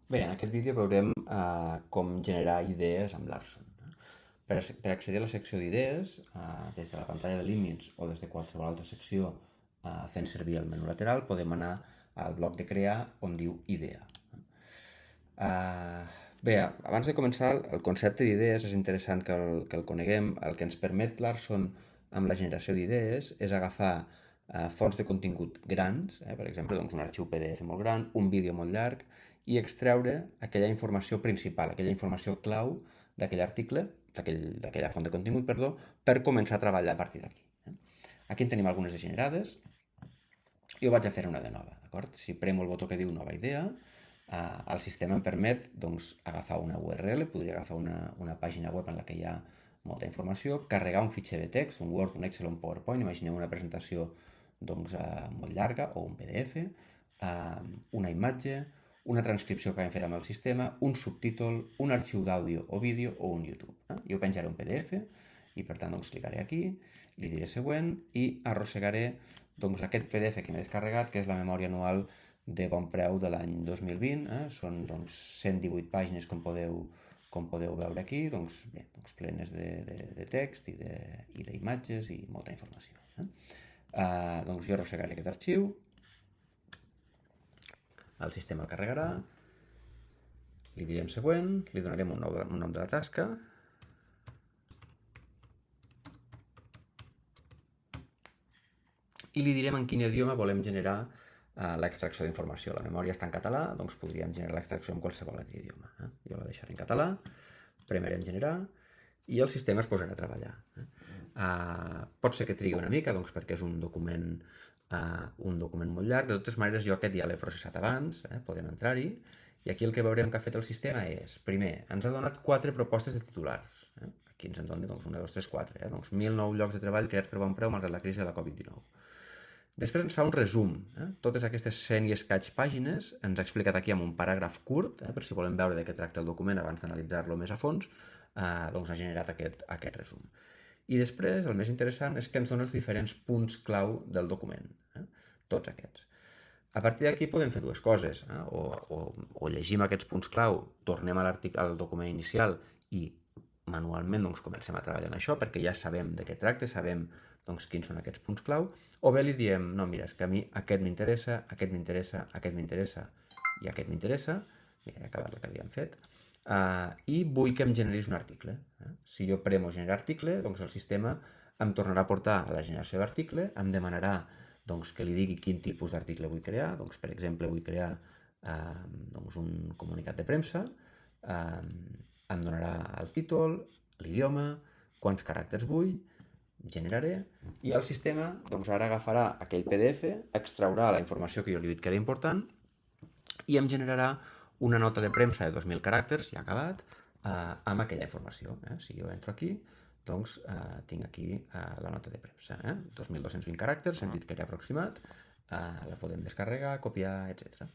Bé, en aquest vídeo veurem com generar idees amb Larson. Per accedir a la secció d'idees, des de la pantalla de límits o des de qualsevol altra secció fent servir el menú lateral, podem anar al bloc de crear on diu idea. Bé, abans de començar, el concepte d'idees és interessant que el coneguem. El que ens permet Larson amb la generació d'idees és agafar fonts de contingut grans, per exemple, doncs un arxiu PDF molt gran, un vídeo molt llarg, i extreure aquella informació principal, aquella informació clau d'aquell article, d'aquella font de contingut, perdó, per començar a treballar a partir d'aquí. Aquí en tenim algunes de generades. Jo vaig a fer una de nova, d'acord? Si premo el botó que diu nova idea, el sistema em permet doncs, agafar una URL, podria agafar una pàgina web en la que hi ha molta informació, carregar un fitxer de text, un Word, un Excel o un PowerPoint, imagineu una presentació doncs, molt llarga o un PDF, una imatge, una transcripció que hem fet amb el sistema, un subtítol, un arxiu d'àudio o vídeo o un YouTube. Jo penjaré un PDF i per tant doncs, clicaré aquí, li diré següent i arrossegaré doncs, aquest PDF que m'he descarregat, que és la memòria anual de bon preu de l'any 2020. Són doncs, 118 pàgines, com podeu veure aquí, doncs, bé, doncs plenes de text i d'imatges i molta informació. Doncs jo arrossegaré aquest arxiu, el sistema el carregarà, li direm següent, li donarem un nom de la tasca, i li direm en quin idioma volem generar l'extracció d'informació. La memòria està en català, doncs podríem generar l'extracció en qualsevol altre idioma. Jo la deixaré en català, premerem generar i el sistema es posarà a treballar. Pot ser que trigui una mica, doncs perquè és un document molt llarg. De totes maneres, jo aquest ja l'he processat abans, podem entrar-hi, i aquí el que veurem que ha fet el sistema és, primer, ens ha donat 4 propostes de titulars. Aquí ens en dona doncs, 1, 2, 3, 4. Doncs 1.000 nous llocs de treball creats per bon preu malgrat la crisi de la Covid-19. Després ens fa un resum. Totes aquestes 100 i escaig pàgines ens ha explicat aquí amb un paràgraf curt, per si volem veure de què tracta el document abans d'analitzar-lo més a fons, doncs ha generat aquest resum. I després, el més interessant, és que ens dona els diferents punts clau del document. Tots aquests. A partir d'aquí podem fer dues coses. O llegim aquests punts clau, tornem al document inicial i manualment doncs, comencem a treballar en això perquè ja sabem de què tracta, sabem doncs, quins són aquests punts clau, o bé li diem, no, mira, és que a mi aquest m'interessa, aquest m'interessa, aquest m'interessa i aquest m'interessa, mira, he acabat el que havíem fet, i vull que em generis un article. Si jo premo generar article, doncs el sistema em tornarà a portar a la generació d'article, em demanarà doncs, que li digui quin tipus d'article vull crear, doncs, per exemple, vull crear doncs, un comunicat de premsa, em donarà el títol, l'idioma, quants caràcters vull, generaré, i el sistema doncs, ara agafarà aquell PDF, extraurà la informació que jo li he dit que era important i em generarà una nota de premsa de 2.000 caràcters, ja acabat, amb aquella informació. Si jo entro aquí, doncs tinc aquí la nota de premsa. 2.220 caràcters, hem dit que era aproximat, la podem descarregar, copiar, etc.